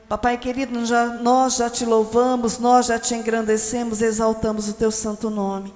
Papai querido, nós já te louvamos, nós já te engrandecemos, exaltamos o teu santo nome.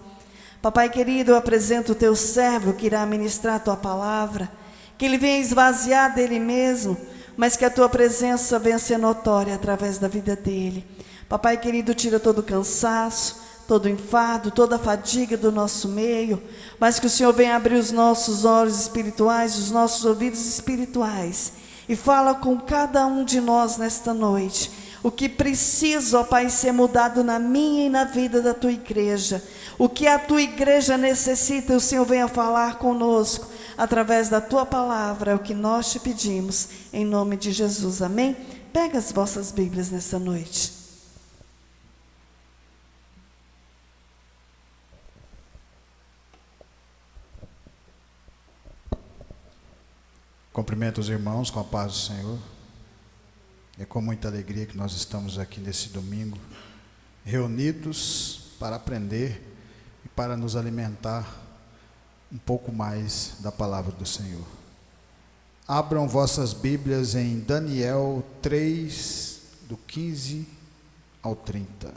Papai querido, eu apresento o teu servo que irá ministrar a tua palavra, que ele venha esvaziar dele mesmo, mas que a tua presença venha ser notória através da vida dele. Papai querido, tira todo o cansaço, todo o enfado, toda a fadiga do nosso meio, mas que o Senhor venha abrir os nossos olhos espirituais, os nossos ouvidos espirituais, e fala com cada um de nós nesta noite, o que precisa, ó Pai, ser mudado na minha e na vida da tua igreja, o que a tua igreja necessita, o Senhor venha falar conosco, através da tua palavra, é o que nós te pedimos, em nome de Jesus, amém? Pega as vossas Bíblias nessa noite. Cumprimento os irmãos com a paz do Senhor. É com muita alegria que nós estamos aqui nesse domingo, reunidos para aprender e para nos alimentar um pouco mais da palavra do Senhor. Abram vossas Bíblias em Daniel 3, do 15 ao 30.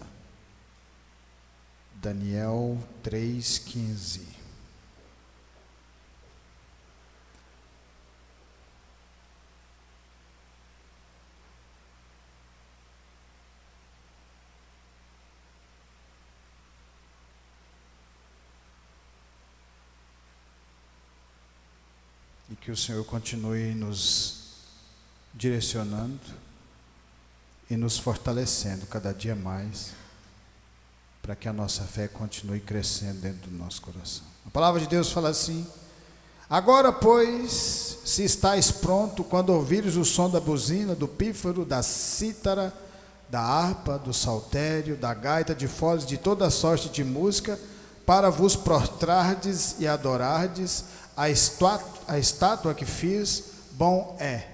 Daniel 3, 15. E que o Senhor continue nos direcionando e nos fortalecendo cada dia mais, para que a nossa fé continue crescendo dentro do nosso coração. A palavra de Deus fala assim: agora, pois, se estáis pronto, quando ouvires o som da buzina, do pífaro, da cítara, da harpa, do saltério, da gaita de foles, de toda sorte de música, para vos prostrardes e adorardes a estátua que fiz, bom é.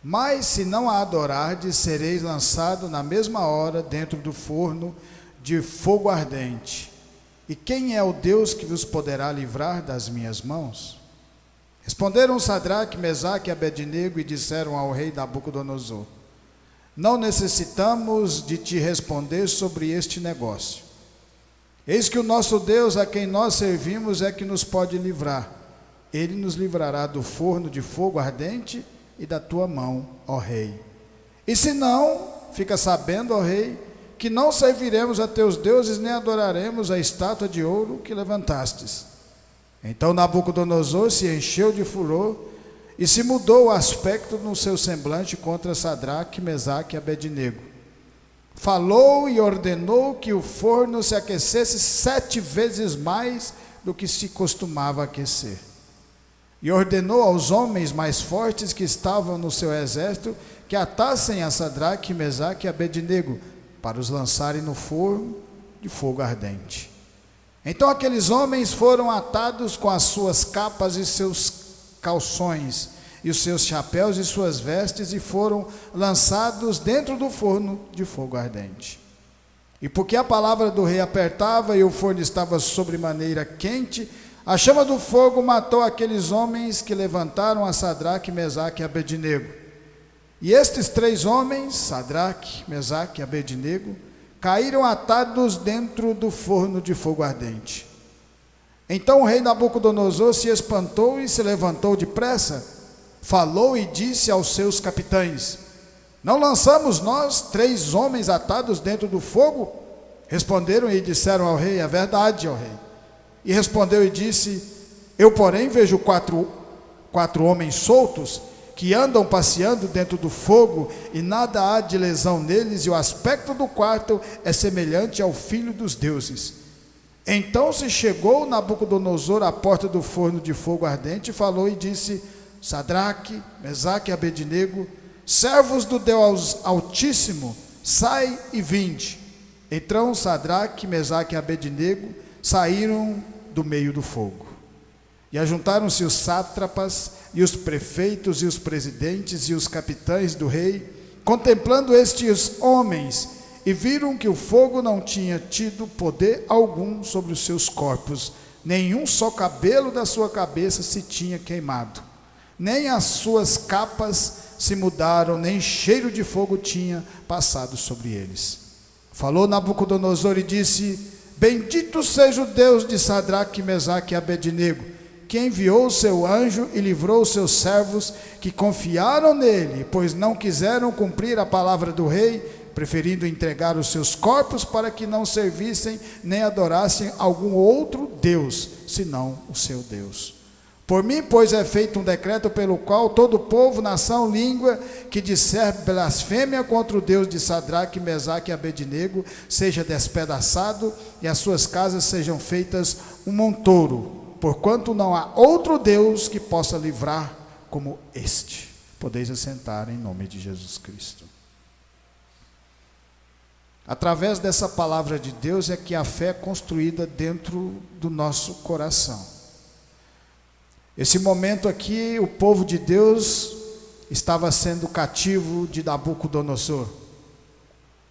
Mas se não a adorardes, sereis lançado na mesma hora dentro do forno de fogo ardente. E quem é o Deus que vos poderá livrar das minhas mãos? Responderam Sadraque, Mesaque e Abednego e disseram ao rei Nabucodonosor: não necessitamos de te responder sobre este negócio. Eis que o nosso Deus, a quem nós servimos, é que nos pode livrar. Ele nos livrará do forno de fogo ardente e da tua mão, ó rei. E se não, fica sabendo, ó rei, que não serviremos a teus deuses, nem adoraremos a estátua de ouro que levantastes. Então Nabucodonosor se encheu de furor e se mudou o aspecto no seu semblante contra Sadraque, Mesaque e Abednego. Falou e ordenou que o forno se aquecesse 7 vezes mais do que se costumava aquecer. E ordenou aos homens mais fortes que estavam no seu exército que atassem a Sadraque, Mesaque e Abednego para os lançarem no forno de fogo ardente. Então aqueles homens foram atados com as suas capas e seus calções, e os seus chapéus e suas vestes, e foram lançados dentro do forno de fogo ardente. E porque a palavra do rei apertava e o forno estava sobremaneira quente, a chama do fogo matou aqueles homens que levantaram a Sadraque, Mesaque e Abednego. E estes 3 homens, Sadraque, Mesaque e Abednego, caíram atados dentro do forno de fogo ardente. Então o rei Nabucodonosor se espantou e se levantou depressa, falou e disse aos seus capitães: não lançamos nós 3 homens atados dentro do fogo? Responderam e disseram ao rei: é verdade, ó rei. E respondeu e disse: eu, porém, vejo quatro homens soltos, que andam passeando dentro do fogo, e nada há de lesão neles, e o aspecto do quarto é semelhante ao filho dos deuses. Então se chegou Nabucodonosor à porta do forno de fogo ardente, falou e disse: Sadraque, Mesaque e Abednego, servos do Deus Altíssimo, sai e vinde. Então Sadraque, Mesaque e Abednego saíram do meio do fogo. E ajuntaram-se os sátrapas, e os prefeitos, e os presidentes, e os capitães do rei, contemplando estes homens, e viram que o fogo não tinha tido poder algum sobre os seus corpos, nenhum só cabelo da sua cabeça se tinha queimado, nem as suas capas se mudaram, nem cheiro de fogo tinha passado sobre eles. Falou Nabucodonosor e disse: bendito seja o Deus de Sadraque, Mesaque e Abednego, que enviou o seu anjo e livrou os seus servos que confiaram nele, pois não quiseram cumprir a palavra do rei, preferindo entregar os seus corpos para que não servissem nem adorassem algum outro Deus, senão o seu Deus. Por mim, pois, é feito um decreto pelo qual todo povo, nação, língua, que disser blasfêmia contra o Deus de Sadraque, Mesaque e Abednego, seja despedaçado e as suas casas sejam feitas um montouro, porquanto não há outro Deus que possa livrar como este. Podeis assentar em nome de Jesus Cristo. Através dessa palavra de Deus é que a fé é construída dentro do nosso coração. Esse momento aqui, o povo de Deus estava sendo cativo de Nabucodonosor,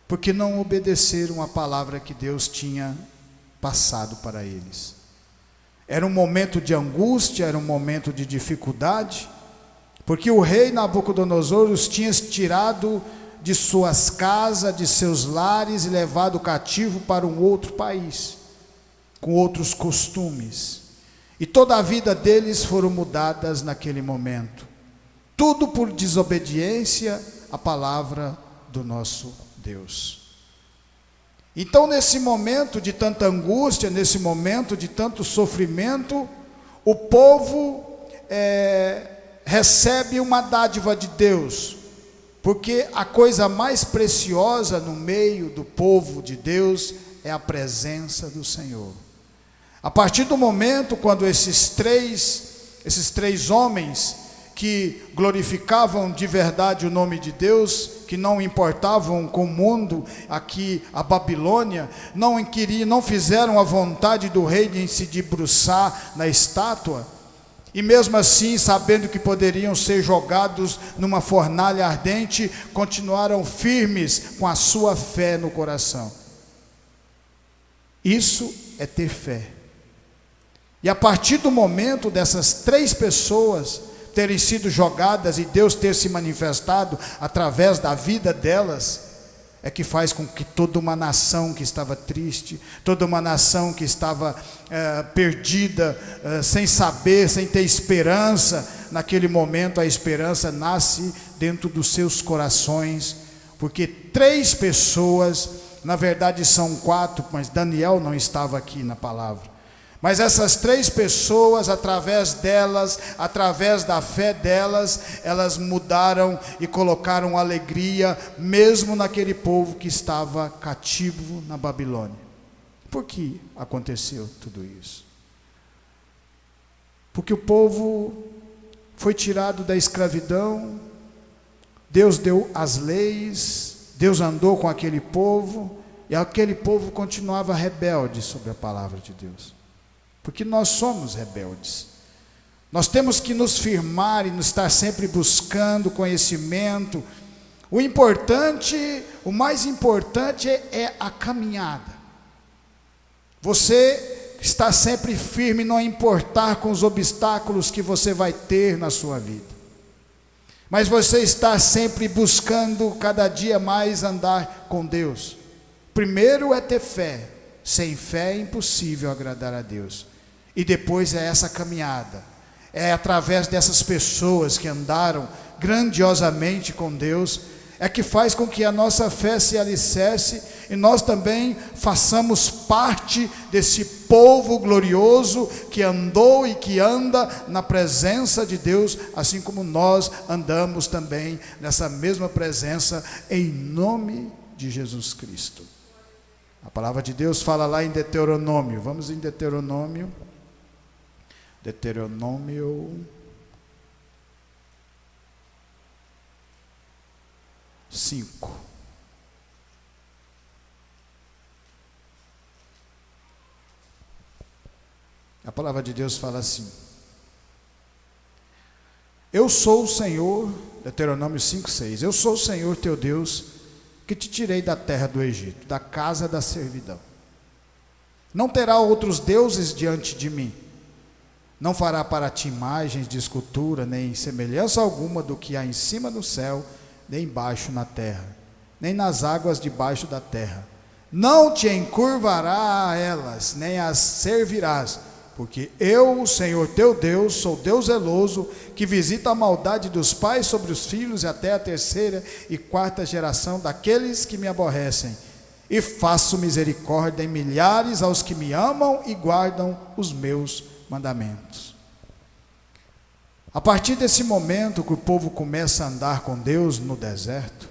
porque não obedeceram a palavra que Deus tinha passado para eles. Era um momento de angústia, era um momento de dificuldade, porque o rei Nabucodonosor os tinha tirado de suas casas, de seus lares e levado cativo para um outro país, com outros costumes. E toda a vida deles foram mudadas naquele momento. Tudo por desobediência à palavra do nosso Deus. Então, nesse momento de tanta angústia, nesse momento de tanto sofrimento, o povo recebe uma dádiva de Deus, porque a coisa mais preciosa no meio do povo de Deus é a presença do Senhor. A partir do momento quando esses três homens que glorificavam de verdade o nome de Deus, que não importavam com o mundo, aqui a Babilônia, não fizeram a vontade do rei de se debruçar na estátua, e mesmo assim, sabendo que poderiam ser jogados numa fornalha ardente, continuaram firmes com a sua fé no coração. Isso é ter fé. E a partir do momento dessas três pessoas terem sido jogadas e Deus ter se manifestado através da vida delas, é que faz com que toda uma nação que estava triste, toda uma nação que estava perdida, sem saber, sem ter esperança, naquele momento a esperança nasce dentro dos seus corações, porque três pessoas, na verdade são quatro, mas Daniel não estava aqui na palavra. Mas essas três pessoas, através delas, através da fé delas, elas mudaram e colocaram alegria, mesmo naquele povo que estava cativo na Babilônia. Por que aconteceu tudo isso? Porque o povo foi tirado da escravidão, Deus deu as leis, Deus andou com aquele povo, e aquele povo continuava rebelde sobre a palavra de Deus. Porque nós somos rebeldes. Nós temos que nos firmar e nos estar sempre buscando conhecimento. O mais importante é a caminhada. Você está sempre firme, não importar com os obstáculos que você vai ter na sua vida. Mas você está sempre buscando cada dia mais andar com Deus. Primeiro é ter fé. Sem fé é impossível agradar a Deus. E depois é essa caminhada, é através dessas pessoas que andaram grandiosamente com Deus, é que faz com que a nossa fé se alicerce e nós também façamos parte desse povo glorioso que andou e que anda na presença de Deus, assim como nós andamos também nessa mesma presença, em nome de Jesus Cristo. A palavra de Deus fala lá em Deuteronômio, vamos em Deuteronômio 5. A palavra de Deus fala assim: eu sou o Senhor, Deuteronômio 5:6, eu sou o Senhor teu Deus, que te tirei da terra do Egito, da casa da servidão. Não terá outros deuses diante de mim. Não fará para ti imagens de escultura, nem semelhança alguma do que há em cima do céu, nem embaixo na terra, nem nas águas debaixo da terra. Não te encurvará a elas, nem as servirás, porque eu, o Senhor teu Deus, sou Deus zeloso, que visita a maldade dos pais sobre os filhos e até a terceira e quarta geração daqueles que me aborrecem, e faço misericórdia em milhares aos que me amam e guardam os meus mandamentos. A partir desse momento que o povo começa a andar com Deus no deserto,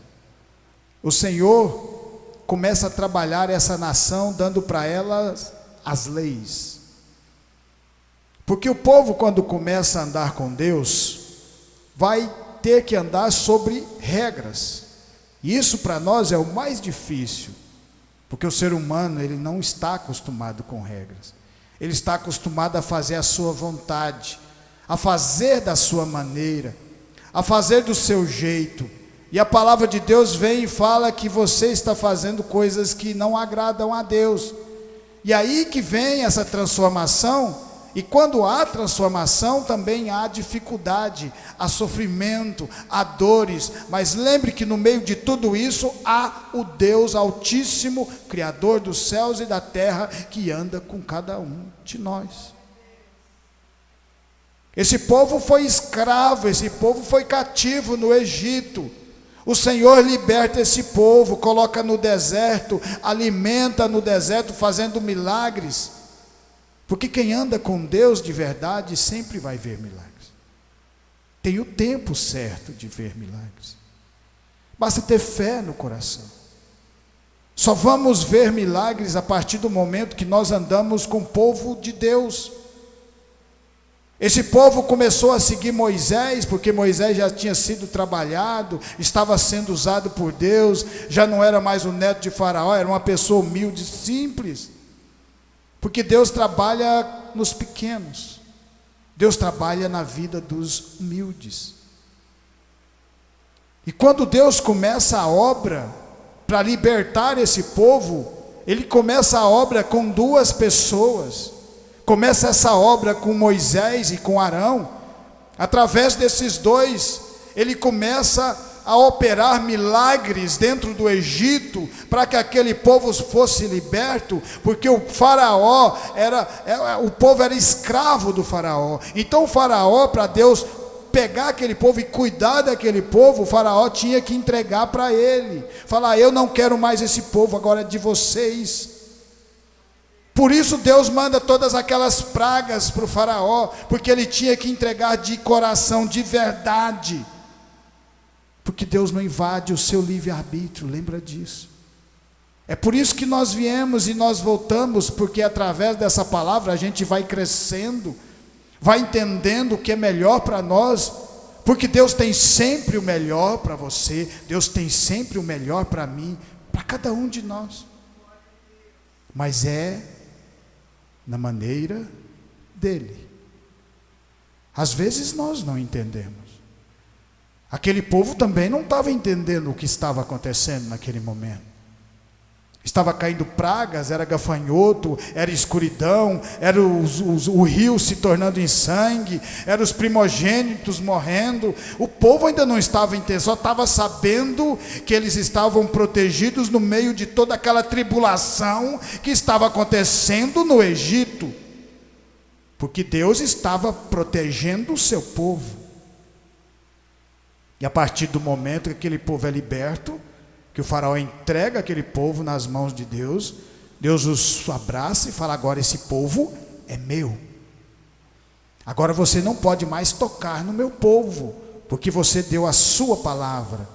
o Senhor começa a trabalhar essa nação, dando para elas as leis. Porque o povo, quando começa a andar com Deus, vai ter que andar sobre regras. E isso para nós é o mais difícil, porque o ser humano, ele não está acostumado com regras. Ele está acostumado a fazer a sua vontade, a fazer da sua maneira, a fazer do seu jeito. E a palavra de Deus vem e fala que você está fazendo coisas que não agradam a Deus. E aí que vem essa transformação. E quando há transformação, também há dificuldade, há sofrimento, há dores. Mas lembre que no meio de tudo isso, há o Deus Altíssimo, Criador dos céus e da terra, que anda com cada um de nós. Esse povo foi escravo, esse povo foi cativo no Egito. O Senhor liberta esse povo, coloca no deserto, alimenta no deserto, fazendo milagres. Porque quem anda com Deus de verdade sempre vai ver milagres. Tem o tempo certo de ver milagres. Basta ter fé no coração. Só vamos ver milagres a partir do momento que nós andamos com o povo de Deus. Esse povo começou a seguir Moisés, porque Moisés já tinha sido trabalhado, estava sendo usado por Deus, já não era mais o neto de Faraó, era uma pessoa humilde, simples. Porque Deus trabalha nos pequenos, Deus trabalha na vida dos humildes. E quando Deus começa a obra para libertar esse povo, Ele começa a obra com duas pessoas. Começa essa obra com Moisés e com Arão. Através desses dois, Ele começa a operar milagres dentro do Egito, para que aquele povo fosse liberto, porque o faraó o povo era escravo do faraó. Então o faraó, para Deus pegar aquele povo e cuidar daquele povo, o faraó tinha que entregar para ele, falar: eu não quero mais esse povo, agora é de vocês. Por isso Deus manda todas aquelas pragas para o faraó, porque ele tinha que entregar de coração, de verdade. Porque Deus não invade o seu livre-arbítrio, lembra disso. É por isso que nós viemos e nós voltamos, porque através dessa palavra a gente vai crescendo, vai entendendo o que é melhor para nós, porque Deus tem sempre o melhor para você, Deus tem sempre o melhor para mim, para cada um de nós. Mas é na maneira dele. Às vezes nós não entendemos. Aquele povo também não estava entendendo o que estava acontecendo naquele momento. Estava caindo pragas, era gafanhoto, era escuridão, era o rio se tornando em sangue, eram os primogênitos morrendo. O povo ainda não estava entendendo, só estava sabendo que eles estavam protegidos no meio de toda aquela tribulação que estava acontecendo no Egito. Porque Deus estava protegendo o seu povo. E a partir do momento que aquele povo é liberto, que o faraó entrega aquele povo nas mãos de Deus, Deus os abraça e fala: agora esse povo é meu. Agora você não pode mais tocar no meu povo, porque você deu a sua palavra.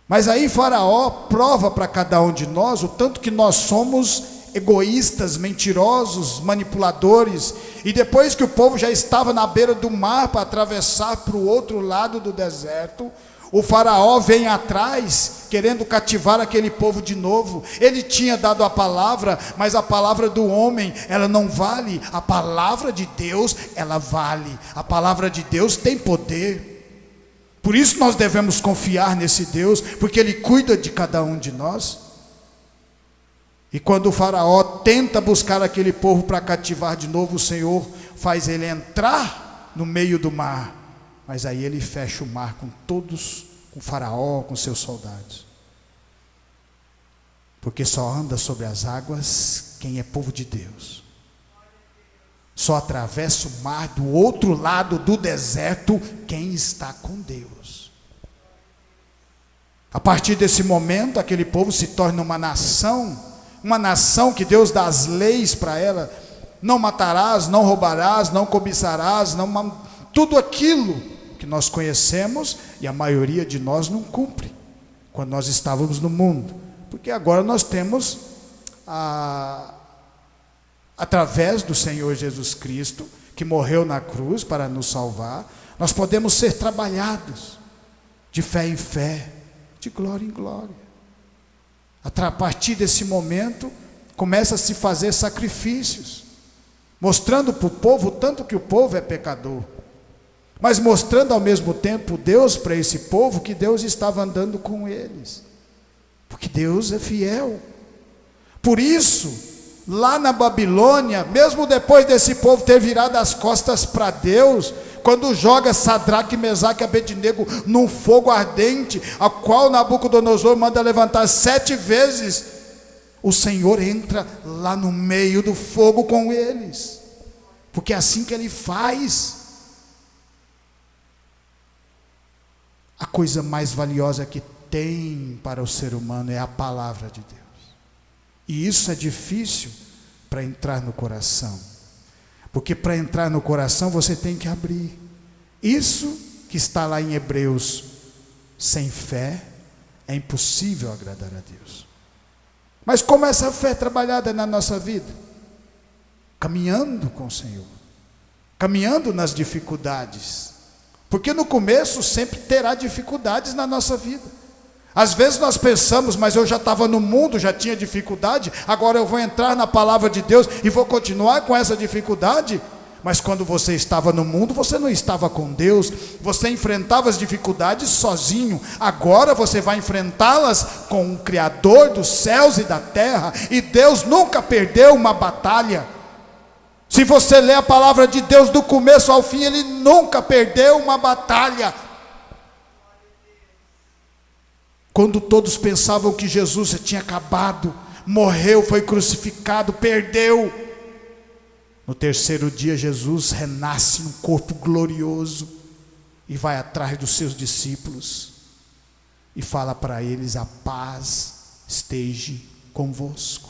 Mas aí faraó prova para cada um de nós o tanto que nós somos egoístas, mentirosos, manipuladores. E depois que o povo já estava na beira do mar para atravessar para o outro lado do deserto, o faraó vem atrás, querendo cativar aquele povo de novo. Ele tinha dado a palavra, mas a palavra do homem, ela não vale. A palavra de Deus, ela vale. A palavra de Deus tem poder. Por isso nós devemos confiar nesse Deus, porque Ele cuida de cada um de nós. E quando o faraó tenta buscar aquele povo para cativar de novo, o Senhor faz ele entrar no meio do mar, mas aí ele fecha o mar com todos, com Faraó, com seus soldados. Porque só anda sobre as águas quem é povo de Deus. Só atravessa o mar do outro lado do deserto quem está com Deus. A partir desse momento, aquele povo se torna uma nação que Deus dá as leis para ela: não matarás, não roubarás, não cobiçarás, tudo aquilo que nós conhecemos e a maioria de nós não cumpre quando nós estávamos no mundo, porque agora nós temos através do Senhor Jesus Cristo, que morreu na cruz para nos salvar, nós podemos ser trabalhados de fé em fé, de glória em glória. A partir desse momento, começa a se fazer sacrifícios, mostrando para o povo tanto que o povo é pecador, mas mostrando ao mesmo tempo Deus para esse povo, que Deus estava andando com eles, porque Deus é fiel. Por isso, lá na Babilônia, mesmo depois desse povo ter virado as costas para Deus, quando joga Sadraque, Mesaque e Abednego num fogo ardente, a qual Nabucodonosor manda levantar 7 vezes, o Senhor entra lá no meio do fogo com eles, porque é assim que Ele faz. A coisa mais valiosa que tem para o ser humano é a palavra de Deus. E isso é difícil para entrar no coração, porque para entrar no coração você tem que abrir. Isso que está lá em Hebreus: sem fé é impossível agradar a Deus. Mas como essa fé é trabalhada na nossa vida? Caminhando com o Senhor, caminhando nas dificuldades, porque no começo sempre terá dificuldades na nossa vida. Às vezes nós pensamos: mas eu já estava no mundo, já tinha dificuldade, agora eu vou entrar na palavra de Deus e vou continuar com essa dificuldade. Mas quando você estava no mundo, você não estava com Deus, você enfrentava as dificuldades sozinho. Agora você vai enfrentá-las com o Criador dos céus e da terra, e Deus nunca perdeu uma batalha. Se você ler a palavra de Deus do começo ao fim, Ele nunca perdeu uma batalha. Quando todos pensavam que Jesus já tinha acabado, morreu, foi crucificado, perdeu, no terceiro dia Jesus renasce num corpo glorioso e vai atrás dos seus discípulos e fala para eles: a paz esteja convosco.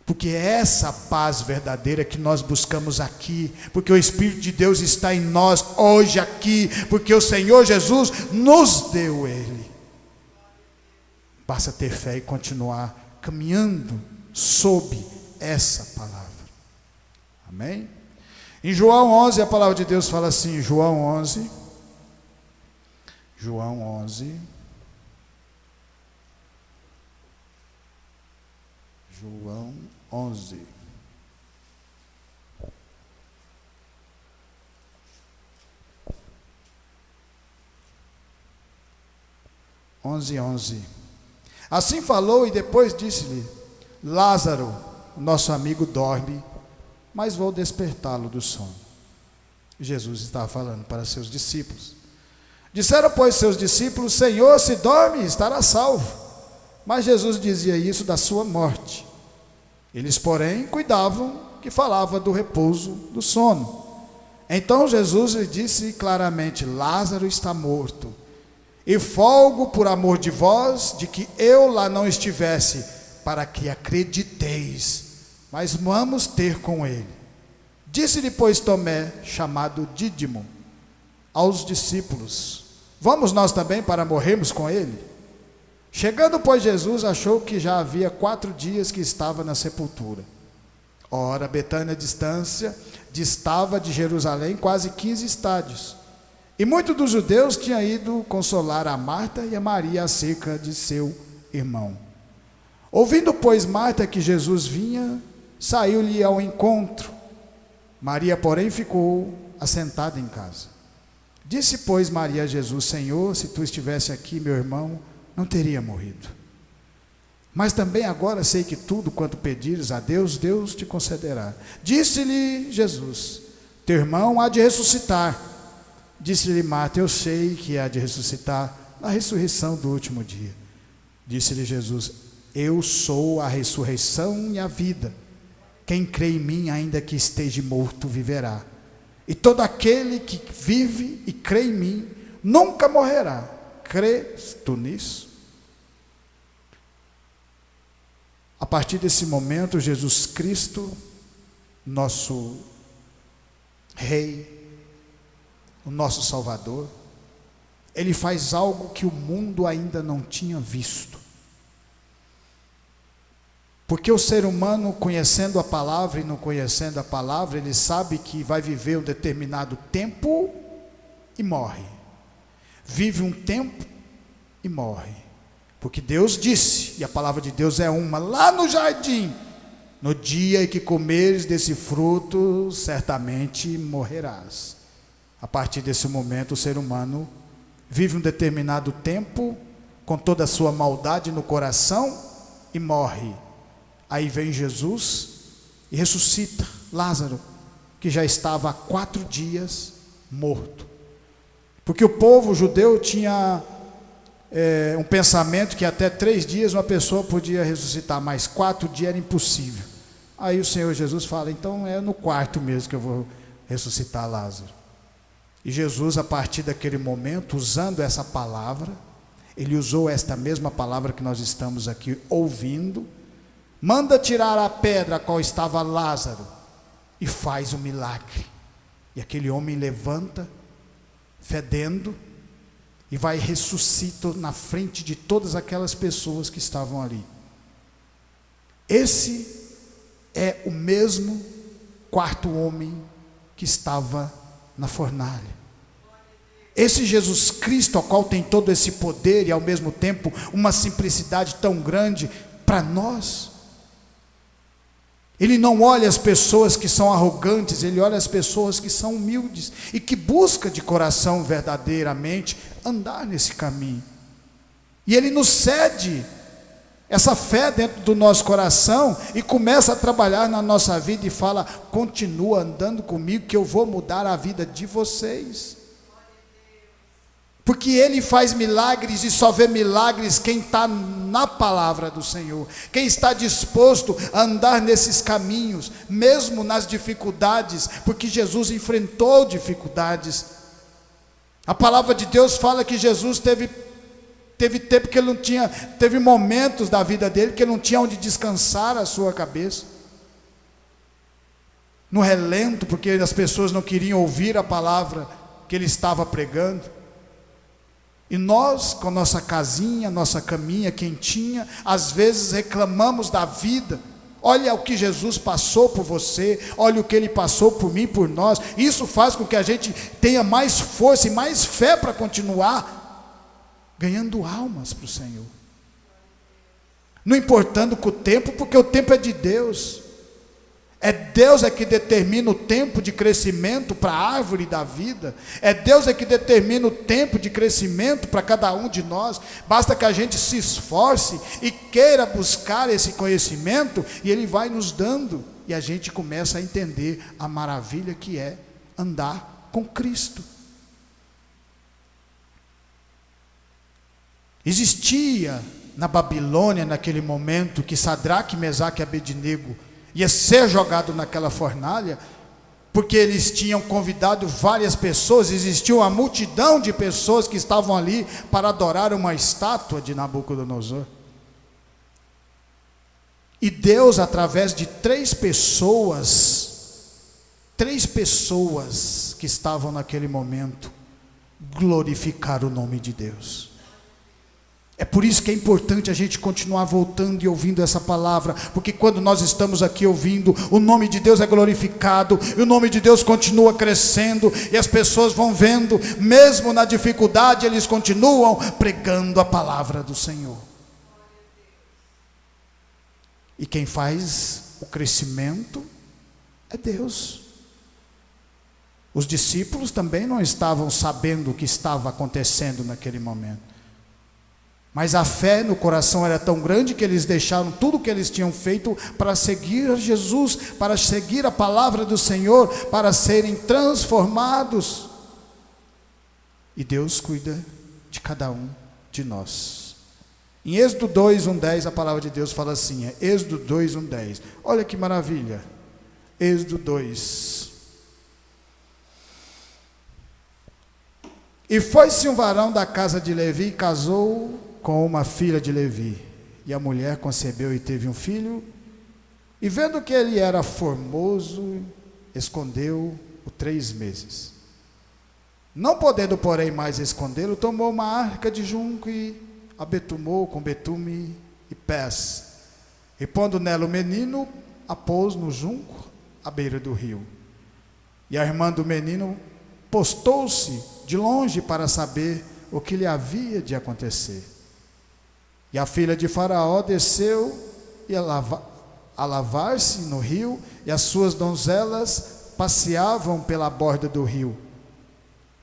Porque é essa paz verdadeira que nós buscamos aqui, porque o Espírito de Deus está em nós hoje aqui, porque o Senhor Jesus nos deu Ele. Basta ter fé e continuar caminhando sob essa palavra. Amém? Em João 11, a palavra de Deus fala assim, João 11, João 11, João 11, assim falou e depois disse-lhe: Lázaro, nosso amigo, dorme, mas vou despertá-lo do sono. Jesus estava falando para seus discípulos. Disseram, pois, seus discípulos: Senhor, se dorme, estará salvo. Mas Jesus dizia isso da sua morte. Eles, porém, cuidavam que falava do repouso do sono. Então Jesus lhe disse claramente: Lázaro está morto, e folgo por amor de vós, de que eu lá não estivesse, para que acrediteis, mas vamos ter com ele. Disse-lhe, pois, Tomé, chamado Dídimo, aos discípulos: vamos nós também para morrermos com ele? Chegando, pois, Jesus achou que já havia 4 dias que estava na sepultura. Ora, Betânia distava de Jerusalém quase 15 estádios. E muitos dos judeus tinham ido consolar a Marta e a Maria acerca de seu irmão. Ouvindo, pois, Marta que Jesus vinha, saiu-lhe ao encontro. Maria, porém, ficou assentada em casa. Disse, pois, Maria a Jesus: Senhor, se tu estivesse aqui, meu irmão não teria morrido. Mas também agora sei que tudo quanto pedires a Deus, Deus te concederá. Disse-lhe Jesus: teu irmão há de ressuscitar. Disse-lhe Marta: eu sei que há de ressuscitar na ressurreição do último dia. Disse-lhe Jesus: eu sou a ressurreição e a vida. Quem crê em mim, ainda que esteja morto, viverá. E todo aquele que vive e crê em mim, nunca morrerá. Crês tu nisso? A partir desse momento, Jesus Cristo, nosso Rei, o nosso Salvador, Ele faz algo que o mundo ainda não tinha visto. Porque o ser humano, conhecendo a palavra e não conhecendo a palavra, ele sabe que vai viver um determinado tempo e morre. Vive um tempo e morre. Porque Deus disse, e a palavra de Deus é uma, lá no jardim: no dia em que comeres desse fruto, certamente morrerás. A partir desse momento, o ser humano vive um determinado tempo, com toda a sua maldade no coração, e morre. Aí vem Jesus e ressuscita Lázaro, que já estava há 4 dias morto. Porque o povo judeu tinha um pensamento que até 3 dias uma pessoa podia ressuscitar, mas 4 dias era impossível. Aí o Senhor Jesus fala: então é no 4º mesmo que eu vou ressuscitar Lázaro. E Jesus, a partir daquele momento, usando essa palavra, Ele usou esta mesma palavra que nós estamos aqui ouvindo, manda tirar a pedra a qual estava Lázaro, e faz o milagre. E aquele homem levanta, fedendo, e vai e ressuscita na frente de todas aquelas pessoas que estavam ali. Esse é o mesmo 4º homem que estava na fornalha. Esse Jesus Cristo, ao qual tem todo esse poder e ao mesmo tempo uma simplicidade tão grande para nós. Ele não olha as pessoas que são arrogantes, Ele olha as pessoas que são humildes e que buscam de coração verdadeiramente andar nesse caminho. E Ele nos cede essa fé dentro do nosso coração e começa a trabalhar na nossa vida e fala: continua andando comigo que eu vou mudar a vida de vocês. Porque Ele faz milagres, e só vê milagres quem está na palavra do Senhor, quem está disposto a andar nesses caminhos, mesmo nas dificuldades, porque Jesus enfrentou dificuldades. A palavra de Deus fala que Jesus teve tempo que ele não tinha, teve momentos da vida dele que ele não tinha onde descansar a sua cabeça, no relento, porque as pessoas não queriam ouvir a palavra que ele estava pregando. E nós, com a nossa casinha, nossa caminha quentinha, às vezes reclamamos da vida. Olha o que Jesus passou por você, olha o que Ele passou por mim, por nós. Isso faz com que a gente tenha mais força e mais fé para continuar ganhando almas para o Senhor. Não importando com o tempo, porque o tempo é de Deus. É Deus que determina o tempo de crescimento para a árvore da vida. É Deus que determina o tempo de crescimento para cada um de nós. Basta que a gente se esforce e queira buscar esse conhecimento, e Ele vai nos dando, e a gente começa a entender a maravilha que é andar com Cristo. Existia na Babilônia, naquele momento, que Sadraque, Mesaque e Abednego ia ser jogado naquela fornalha, porque eles tinham convidado várias pessoas, existia uma multidão de pessoas que estavam ali para adorar uma estátua de Nabucodonosor. E Deus, através de 3 pessoas que estavam naquele momento, glorificaram o nome de Deus. É por isso que é importante a gente continuar voltando e ouvindo essa palavra, porque quando nós estamos aqui ouvindo, o nome de Deus é glorificado, e o nome de Deus continua crescendo, e as pessoas vão vendo, mesmo na dificuldade, eles continuam pregando a palavra do Senhor. E quem faz o crescimento é Deus. Os discípulos também não estavam sabendo o que estava acontecendo naquele momento. Mas a fé no coração era tão grande que eles deixaram tudo o que eles tinham feito para seguir Jesus, para seguir a palavra do Senhor, para serem transformados. E Deus cuida de cada um de nós. Em Êxodo 2:10, a palavra de Deus fala assim, Êxodo 2:10. Olha que maravilha. Êxodo 2. E foi-se um varão da casa de Levi e casou com uma filha de Levi. E a mulher concebeu e teve um filho. E vendo que ele era formoso, escondeu-o 3 meses. Não podendo, porém, mais escondê-lo, tomou uma arca de junco e a betumou com betume e pés. E pondo nela o menino, a pôs no junco à beira do rio. E a irmã do menino postou-se de longe para saber o que lhe havia de acontecer. E a filha de Faraó desceu e a lavar-se no rio, e as suas donzelas passeavam pela borda do rio.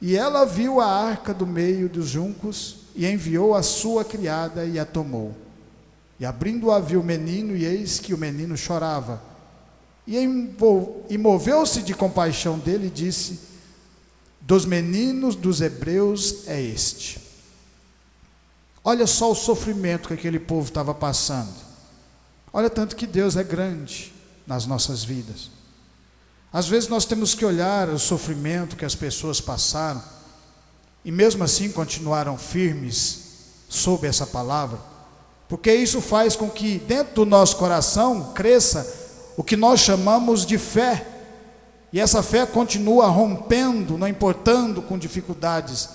E ela viu a arca do meio dos juncos, e enviou a sua criada e a tomou. E abrindo-a viu o menino, e eis que o menino chorava. E moveu-se de compaixão dele e disse: dos meninos dos hebreus é este. Olha só o sofrimento que aquele povo estava passando. Olha tanto que Deus é grande nas nossas vidas. Às vezes nós temos que olhar o sofrimento que as pessoas passaram e mesmo assim continuaram firmes sob essa palavra, porque isso faz com que dentro do nosso coração cresça o que nós chamamos de fé, e essa fé continua rompendo, não importando com dificuldades.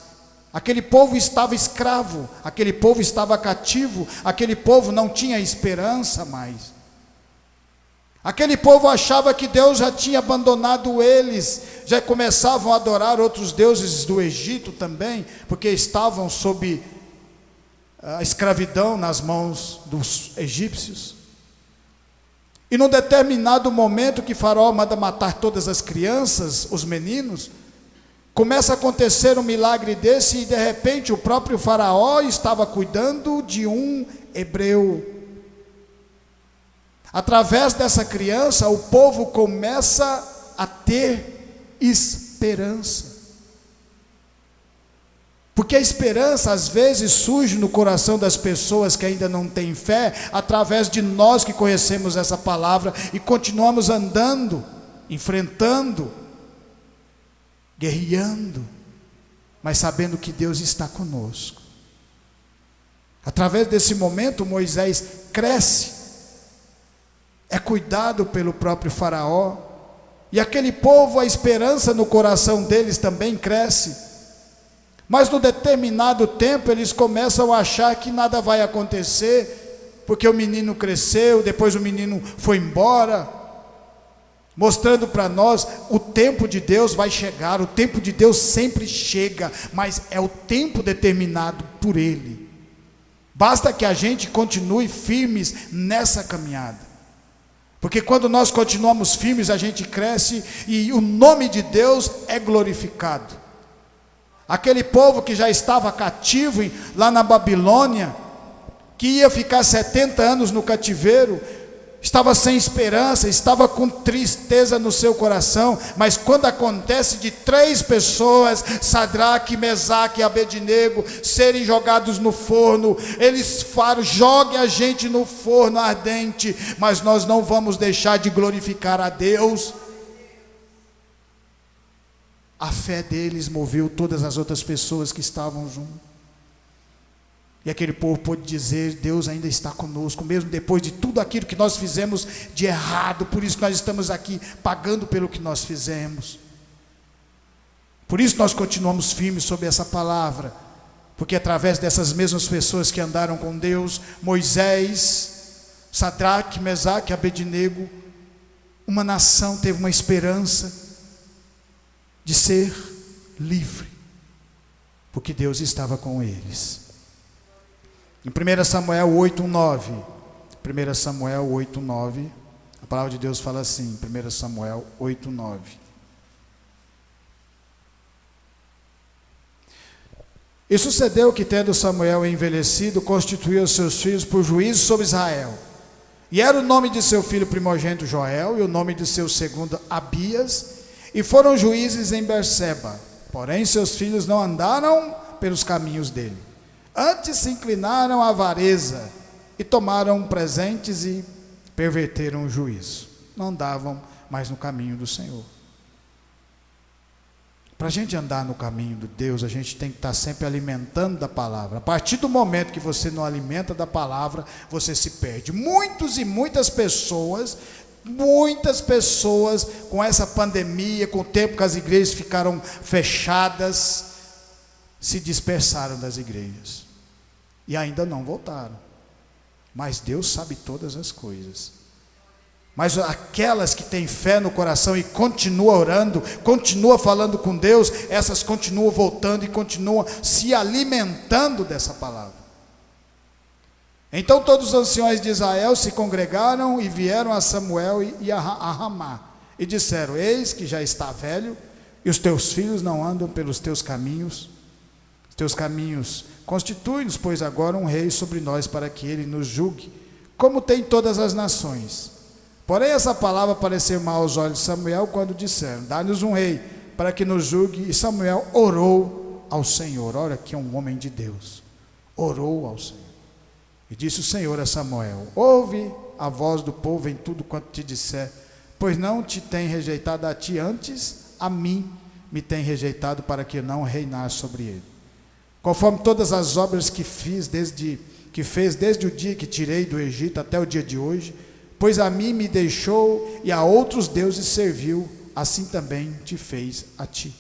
Aquele povo estava escravo, aquele povo estava cativo, aquele povo não tinha esperança mais. Aquele povo achava que Deus já tinha abandonado eles, já começavam a adorar outros deuses do Egito também, porque estavam sob a escravidão nas mãos dos egípcios. E num determinado momento que Faraó manda matar todas as crianças, os meninos, começa a acontecer um milagre desse, e de repente o próprio Faraó estava cuidando de um hebreu. Através dessa criança, o povo começa a ter esperança. Porque a esperança às vezes surge no coração das pessoas que ainda não têm fé, através de nós que conhecemos essa palavra e continuamos andando, enfrentando, guerreando, mas sabendo que Deus está conosco. Através desse momento, Moisés cresce, é cuidado pelo próprio Faraó, e aquele povo, a esperança no coração deles também cresce. Mas no determinado tempo eles começam a achar que nada vai acontecer, porque o menino cresceu, depois o menino foi embora, mostrando para nós, o tempo de Deus vai chegar, o tempo de Deus sempre chega, mas é o tempo determinado por Ele. Basta que a gente continue firmes nessa caminhada, porque quando nós continuamos firmes, a gente cresce e o nome de Deus é glorificado. Aquele povo que já estava cativo lá na Babilônia, que ia ficar 70 anos no cativeiro, estava sem esperança, estava com tristeza no seu coração. Mas quando acontece de 3 pessoas, Sadraque, Mesaque e Abednego, serem jogados no forno, eles falam: jogue a gente no forno ardente, mas nós não vamos deixar de glorificar a Deus. A fé deles moveu todas as outras pessoas que estavam junto. E aquele povo pôde dizer: Deus ainda está conosco, mesmo depois de tudo aquilo que nós fizemos de errado. Por isso nós estamos aqui pagando pelo que nós fizemos. Por isso nós continuamos firmes sobre essa palavra, porque através dessas mesmas pessoas que andaram com Deus, Moisés, Sadraque, Mesaque e Abednego, uma nação teve uma esperança de ser livre, porque Deus estava com eles. Em 1 Samuel 8:9, 1 Samuel 8:9, a palavra de Deus fala assim, 1 Samuel 8:9. E sucedeu que, tendo Samuel envelhecido, constituiu os seus filhos por juízes sobre Israel. E era o nome de seu filho primogênito Joel, e o nome de seu segundo Abias, e foram juízes em Berseba. Porém seus filhos não andaram pelos caminhos dele, antes se inclinaram à avareza, e tomaram presentes e perverteram o juízo. Não andavam mais no caminho do Senhor. Para a gente andar no caminho de Deus, a gente tem que estar sempre alimentando da palavra. A partir do momento que você não alimenta da palavra, você se perde. Muitos e muitas pessoas, com essa pandemia, com o tempo que as igrejas ficaram fechadas, se dispersaram das igrejas. E ainda não voltaram. Mas Deus sabe todas as coisas. Mas aquelas que têm fé no coração e continuam orando, continuam falando com Deus, essas continuam voltando e continuam se alimentando dessa palavra. Então todos os anciões de Israel se congregaram e vieram a Samuel e a Ramá, e disseram: eis que já está velho, e os teus filhos não andam pelos teus caminhos. Os teus caminhos, constitui-nos, pois, agora um rei sobre nós, para que ele nos julgue, como tem todas as nações. Porém essa palavra pareceu mal aos olhos de Samuel, quando disseram: dá-nos um rei para que nos julgue. E Samuel orou ao Senhor. Olha aqui, um homem de Deus orou ao Senhor, e disse o Senhor a Samuel: ouve a voz do povo em tudo quanto te disser, pois não te tem rejeitado a ti, antes a mim me tem rejeitado, para que não reinar sobre ele, conforme todas as obras que fez desde o dia que tirei do Egito até o dia de hoje. Pois a mim me deixou e a outros deuses serviu, assim também te fez a ti.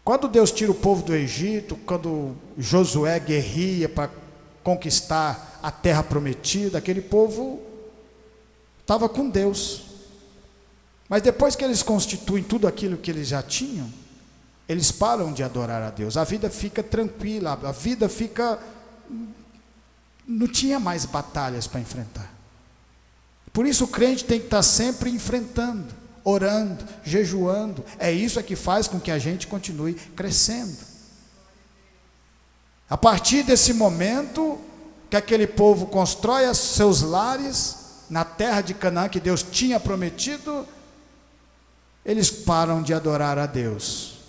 Quando Deus tira o povo do Egito, quando Josué guerria para conquistar a terra prometida, aquele povo estava com Deus. Mas depois que eles constituem tudo aquilo que eles já tinham, eles param de adorar a Deus. A vida fica tranquila, a vida fica... não tinha mais batalhas para enfrentar. Por isso o crente tem que estar sempre enfrentando, orando, jejuando. É isso que faz com que a gente continue crescendo. A partir desse momento que aquele povo constrói os seus lares na terra de Canaã que Deus tinha prometido, eles param de adorar a Deus.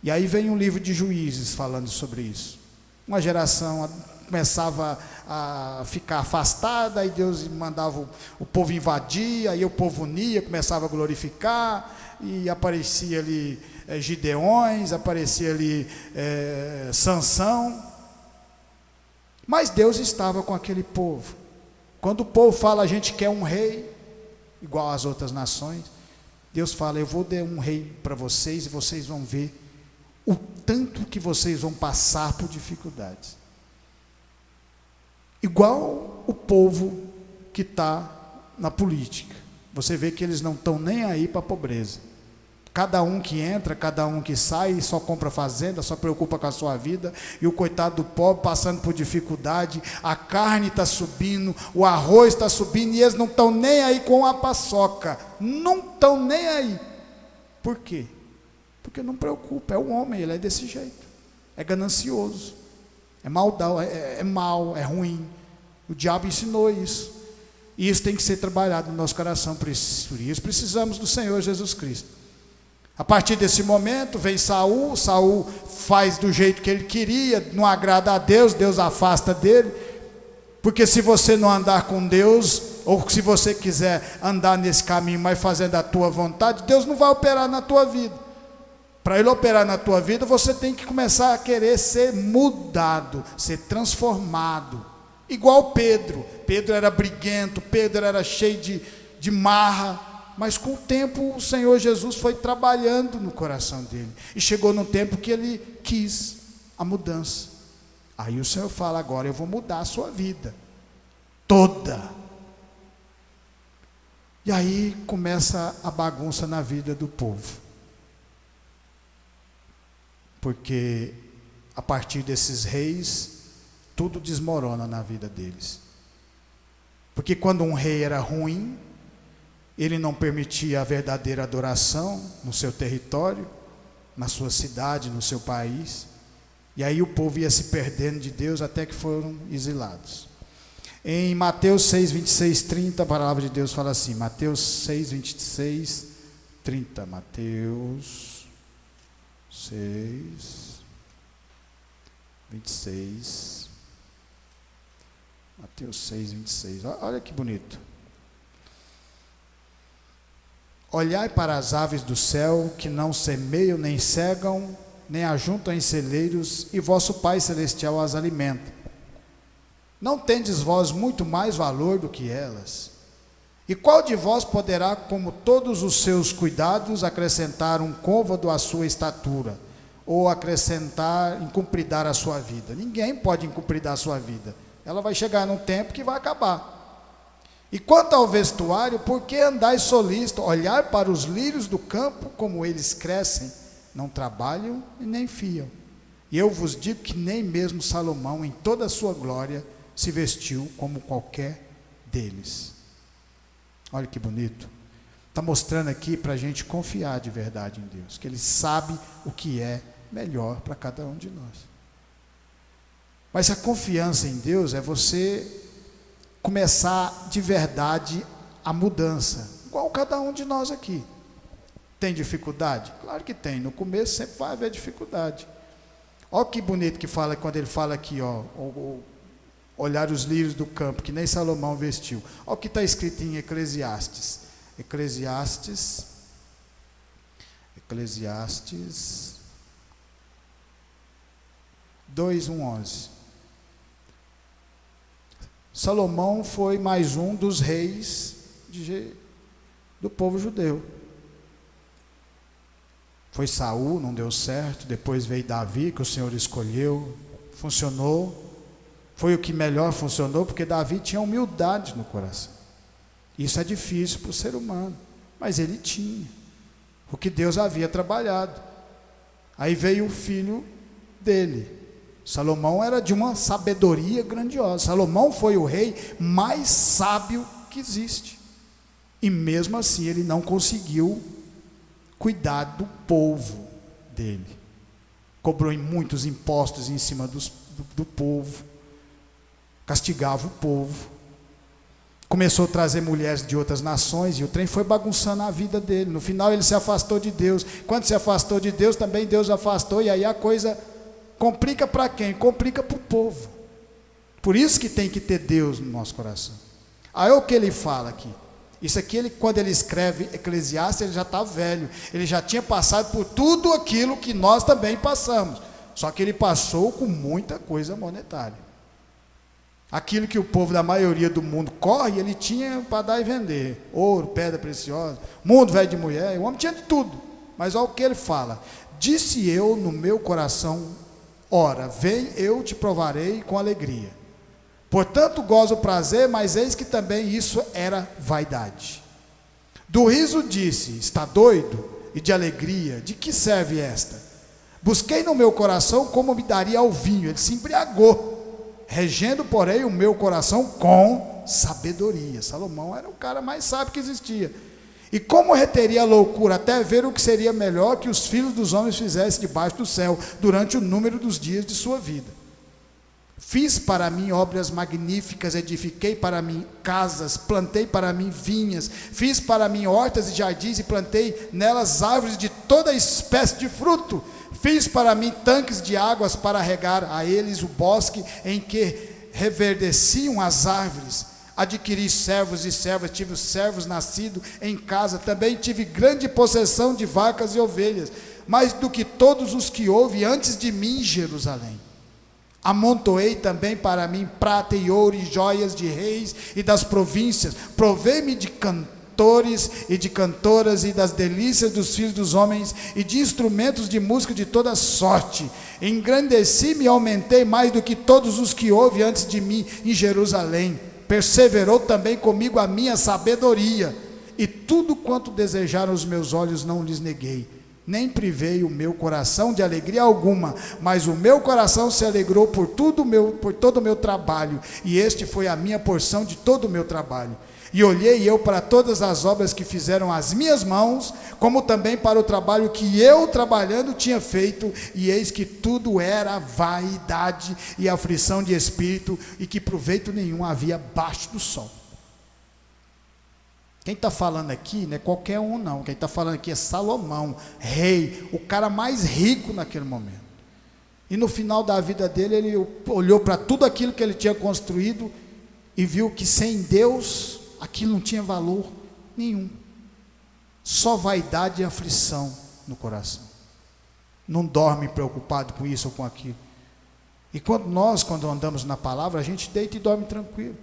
E aí vem um livro de Juízes falando sobre isso. Uma geração começava a ficar afastada, e Deus mandava o povo invadir, aí o povo unia, começava a glorificar, e aparecia ali Gideões, aparecia ali Sansão. Mas Deus estava com aquele povo. Quando o povo fala: a gente quer um rei igual às outras nações, Deus fala: eu vou dar um rei para vocês, e vocês vão ver o tanto que vocês vão passar por dificuldades. Igual o povo que está na política. Você vê que eles não estão nem aí para a pobreza. Cada um que entra, cada um que sai, só compra fazenda, só preocupa com a sua vida. E o coitado do pobre passando por dificuldade. A carne está subindo, o arroz está subindo, e eles não estão nem aí com a paçoca. Não estão nem aí. Por quê? Porque não preocupa. É o homem, ele é desse jeito. É ganancioso. É maldão, é mal, é ruim. O diabo ensinou isso. E isso tem que ser trabalhado no nosso coração. Por isso precisamos do Senhor Jesus Cristo. A partir desse momento vem Saul. Saul faz do jeito que ele queria, não agrada a Deus, Deus afasta dele. Porque se você não andar com Deus, ou se você quiser andar nesse caminho, mas fazendo a tua vontade, Deus não vai operar na tua vida. Para ele operar na tua vida, você tem que começar a querer ser mudado, ser transformado. Igual Pedro. Pedro era briguento, Pedro era cheio de marra, mas com o tempo o Senhor Jesus foi trabalhando no coração dele. E chegou num tempo que ele quis a mudança. Aí o Senhor fala: agora eu vou mudar a sua vida toda. E aí começa a bagunça na vida do povo. Porque a partir desses reis, tudo desmorona na vida deles. Porque quando um rei era ruim, ele não permitia a verdadeira adoração no seu território. na sua cidade, no seu país. E aí o povo ia se perdendo de Deus até que foram exilados. Em Mateus 6, 26, 30, a palavra de Deus fala assim, Mateus 6, 26, 30, Mateus 6, 26, Mateus 6, 26, olha que bonito. Olhai para as aves do céu, que não semeiam, nem cegam, nem ajuntam em celeiros, e vosso Pai Celestial as alimenta. Não tendes vós muito mais valor do que elas? E qual de vós poderá, como todos os seus cuidados, acrescentar um côvado à sua estatura, ou acrescentar, incumpridar a sua vida? Ninguém pode incumpridar a sua vida. Ela vai chegar num tempo que vai acabar. E quanto ao vestuário, por que andais solícitos? Olhar para os lírios do campo, como eles crescem, não trabalham e nem fiam. E eu vos digo que nem mesmo Salomão, em toda a sua glória, se vestiu como qualquer deles. Olha que bonito. Está mostrando aqui para a gente confiar de verdade em Deus, que Ele sabe o que é melhor para cada um de nós. Mas a confiança em Deus é você começar de verdade a mudança, igual cada um de nós aqui. Tem dificuldade? Claro que tem, no começo sempre vai haver dificuldade. Olha que bonito que fala, quando ele fala aqui, olhar os lírios do campo, que nem Salomão vestiu. Olha o que está escrito em Eclesiastes. Eclesiastes 2, 11. Salomão foi mais um dos reis do povo judeu. Foi Saul, não deu certo, depois veio Davi, que o Senhor escolheu, funcionou. Foi o que melhor funcionou, porque Davi tinha humildade no coração. Isso é difícil para o ser humano, mas ele tinha o que Deus havia trabalhado. Aí veio o filho dele. Salomão era de uma sabedoria grandiosa. Salomão foi o rei mais sábio que existe. E mesmo assim ele não conseguiu cuidar do povo dele. Cobrou muitos impostos em cima do povo. Castigava o povo. Começou a trazer mulheres de outras nações, e o trem foi bagunçando a vida dele. No final ele se afastou de Deus. Quando se afastou de Deus, também Deus afastou, e aí a coisa complica para quem? Complica para o povo. Por isso que tem que ter Deus no nosso coração. Aí é o que ele fala aqui. Isso aqui, quando ele escreve Eclesiastes, ele já está velho. Ele já tinha passado por tudo aquilo que nós também passamos. Só que ele passou com muita coisa monetária. Aquilo que o povo da maioria do mundo corre, ele tinha para dar e vender. Ouro, pedra preciosa, mundo velho de mulher, o homem tinha de tudo. Mas olha o que ele fala. Disse eu no meu coração, ora, vem, eu te provarei com alegria. Portanto, gozo o prazer, mas eis que também isso era vaidade. Do riso disse, está doido? E de alegria, de que serve esta? Busquei no meu coração como me daria ao vinho. Ele se embriagou. Regendo, porém, o meu coração com sabedoria. Salomão era o cara mais sábio que existia. E como reteria a loucura, até ver o que seria melhor que os filhos dos homens fizessem debaixo do céu, durante o número dos dias de sua vida. Fiz para mim obras magníficas, edifiquei para mim casas, plantei para mim vinhas, fiz para mim hortas e jardins, e plantei nelas árvores de toda espécie de fruto. Fiz para mim tanques de águas para regar a eles o bosque em que reverdeciam as árvores. Adquiri servos e servas, tive os servos nascidos em casa. Também tive grande possessão de vacas e ovelhas, mais do que todos os que houve antes de mim em Jerusalém. Amontoei também para mim prata e ouro e joias de reis e das províncias. Provei-me de cantores e de cantoras e das delícias dos filhos dos homens e de instrumentos de música de toda sorte. Engrandeci-me e aumentei mais do que todos os que houve antes de mim em Jerusalém. Perseverou também comigo a minha sabedoria, e tudo quanto desejaram os meus olhos não lhes neguei. Nem privei o meu coração de alegria alguma, mas o meu coração se alegrou por todo o meu trabalho, e este foi a minha porção de todo o meu trabalho. E olhei eu para todas as obras que fizeram as minhas mãos, como também para o trabalho que eu trabalhando tinha feito, e eis que tudo era vaidade e aflição de espírito, e que proveito nenhum havia abaixo do sol. Quem está falando aqui não é qualquer um não, quem está falando aqui é Salomão, rei, o cara mais rico naquele momento. E no final da vida dele, ele olhou para tudo aquilo que ele tinha construído, e viu que sem Deus, aquilo não tinha valor nenhum. Só vaidade e aflição no coração. Não dorme preocupado com isso ou com aquilo. E quando andamos na palavra, a gente deita e dorme tranquilo.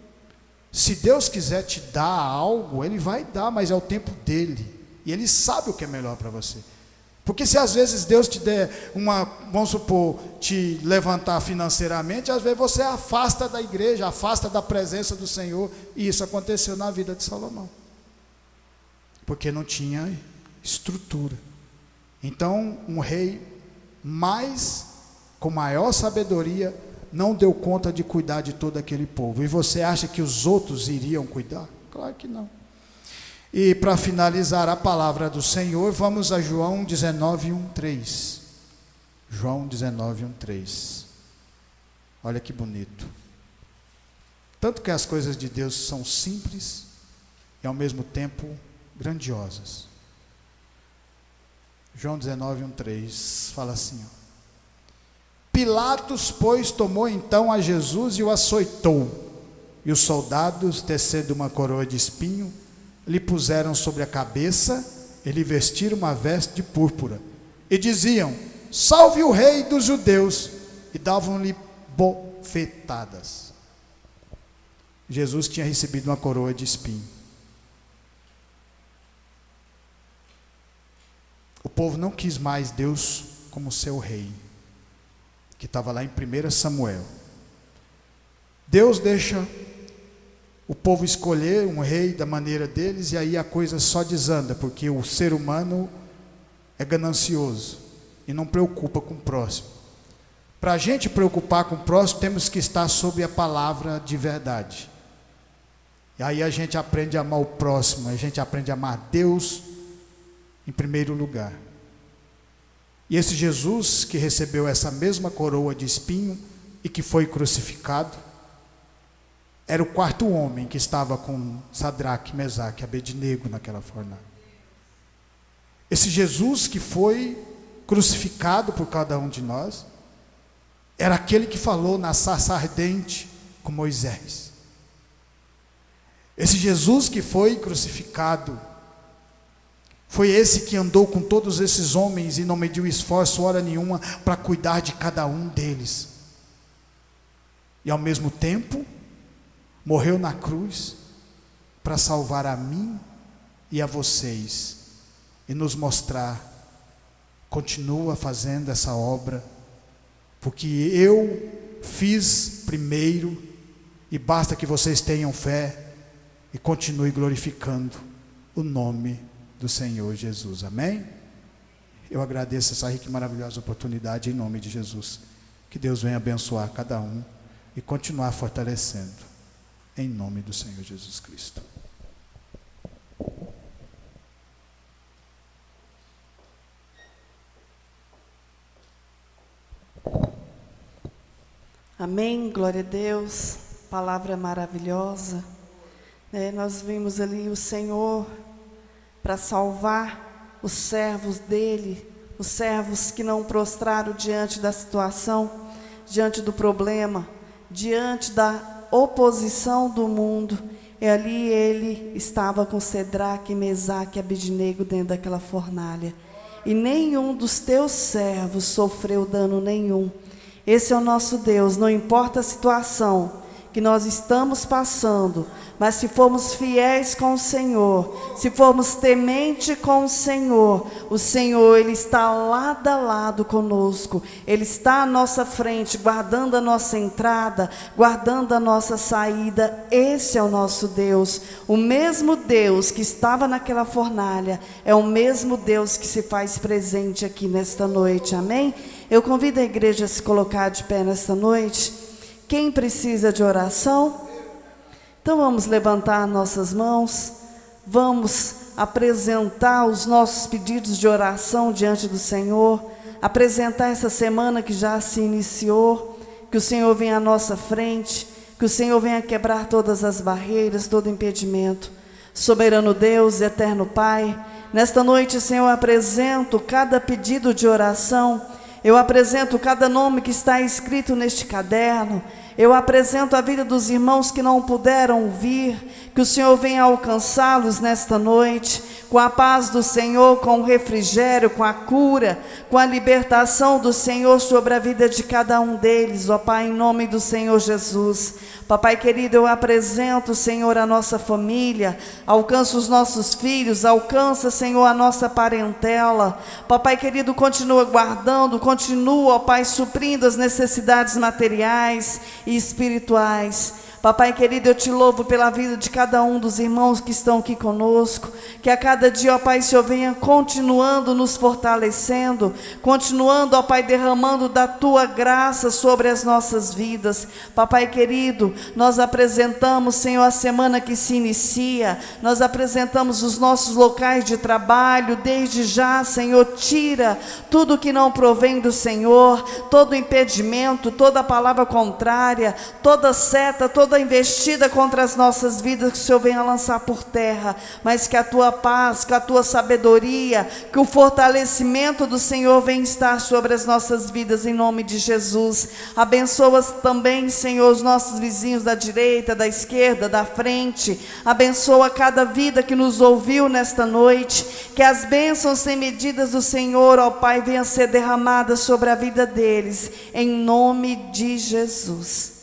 Se Deus quiser te dar algo, Ele vai dar, mas é o tempo dEle. E Ele sabe o que é melhor para você. Porque se às vezes Deus te der vamos supor, te levantar financeiramente, às vezes você afasta da igreja, afasta da presença do Senhor. E isso aconteceu na vida de Salomão. Porque não tinha estrutura. Então, um rei com maior sabedoria, não deu conta de cuidar de todo aquele povo. E você acha que os outros iriam cuidar? Claro que não. E para finalizar a palavra do Senhor, vamos a João 19, 1:3. João 19, 1:3. Olha que bonito. Tanto que as coisas de Deus são simples e ao mesmo tempo grandiosas. João 19, 1:3 fala assim, ó. Pilatos, pois, tomou então a Jesus e o açoitou. E os soldados, tecendo uma coroa de espinho, lhe puseram sobre a cabeça e lhe vestiram uma veste de púrpura. E diziam: salve o rei dos judeus! E davam-lhe bofetadas. Jesus tinha recebido uma coroa de espinho. O povo não quis mais Deus como seu rei, que estava lá em 1 Samuel. Deus deixa o povo escolher um rei da maneira deles, e aí a coisa só desanda, porque o ser humano é ganancioso e não preocupa com o próximo. Para a gente preocupar com o próximo, temos que estar sob a palavra de verdade. E aí a gente aprende a amar o próximo, a gente aprende a amar Deus em primeiro lugar. E esse Jesus que recebeu essa mesma coroa de espinho e que foi crucificado, era o quarto homem que estava com Sadraque, Mesaque e Abednego naquela fornalha. Esse Jesus que foi crucificado por cada um de nós, era aquele que falou na sarça ardente com Moisés. Esse Jesus que foi crucificado, foi esse que andou com todos esses homens e não mediu esforço hora nenhuma para cuidar de cada um deles. E ao mesmo tempo, morreu na cruz para salvar a mim e a vocês e nos mostrar: continua fazendo essa obra, porque eu fiz primeiro, e basta que vocês tenham fé e continue glorificando o nome do Senhor Jesus. Amém? Eu agradeço essa rica e maravilhosa oportunidade em nome de Jesus. Que Deus venha abençoar cada um e continuar fortalecendo em nome do Senhor Jesus Cristo. Amém, glória a Deus, palavra maravilhosa. Nós vimos ali o Senhor para salvar os servos dele, os servos que não prostraram diante da situação, diante do problema, diante da oposição do mundo. E ali ele estava com Sadraque, Mesaque e Abednego dentro daquela fornalha. E nenhum dos teus servos sofreu dano nenhum. Esse é o nosso Deus, não importa a situação que nós estamos passando, mas se formos fiéis com o Senhor, se formos temente com o Senhor, Ele está lado a lado conosco, Ele está à nossa frente, guardando a nossa entrada, guardando a nossa saída. Esse é o nosso Deus. O mesmo Deus que estava naquela fornalha é o mesmo Deus que se faz presente aqui nesta noite, amém? Eu convido a igreja a se colocar de pé nesta noite. Quem precisa de oração? Então vamos levantar nossas mãos, vamos apresentar os nossos pedidos de oração diante do Senhor, apresentar essa semana que já se iniciou, que o Senhor venha à nossa frente, que o Senhor venha quebrar todas as barreiras, todo impedimento. Soberano Deus e eterno Pai, nesta noite, Senhor, eu apresento cada pedido de oração, eu apresento cada nome que está escrito neste caderno, eu apresento a vida dos irmãos que não puderam vir, que o Senhor venha alcançá-los nesta noite, com a paz do Senhor, com o refrigério, com a cura, com a libertação do Senhor sobre a vida de cada um deles, ó Pai, em nome do Senhor Jesus. Papai querido, eu apresento, Senhor, a nossa família, alcança os nossos filhos, alcança, Senhor, a nossa parentela. Papai querido, continua guardando, continua, ó Pai, suprindo as necessidades materiais e espirituais. Papai querido, eu te louvo pela vida de cada um dos irmãos que estão aqui conosco, que a cada dia, ó Pai, o Senhor venha continuando nos fortalecendo, continuando, ó Pai, derramando da Tua graça sobre as nossas vidas. Papai querido, nós apresentamos, Senhor, a semana que se inicia, nós apresentamos os nossos locais de trabalho, desde já, Senhor, tira tudo que não provém do Senhor, todo impedimento, toda palavra contrária, toda seta, toda investida contra as nossas vidas, que o Senhor venha lançar por terra, mas que a Tua paz, que a Tua sabedoria, que o fortalecimento do Senhor venha estar sobre as nossas vidas, em nome de Jesus. Abençoa também, Senhor, os nossos vizinhos da direita, da esquerda, da frente. Abençoa cada vida que nos ouviu nesta noite, que as bênçãos sem medidas do Senhor, ó Pai, venham ser derramadas sobre a vida deles, em nome de Jesus.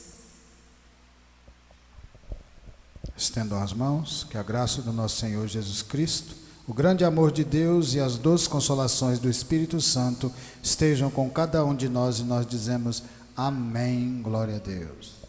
Estendam as mãos, que a graça do nosso Senhor Jesus Cristo, o grande amor de Deus e as doces consolações do Espírito Santo estejam com cada um de nós, e nós dizemos amém, glória a Deus.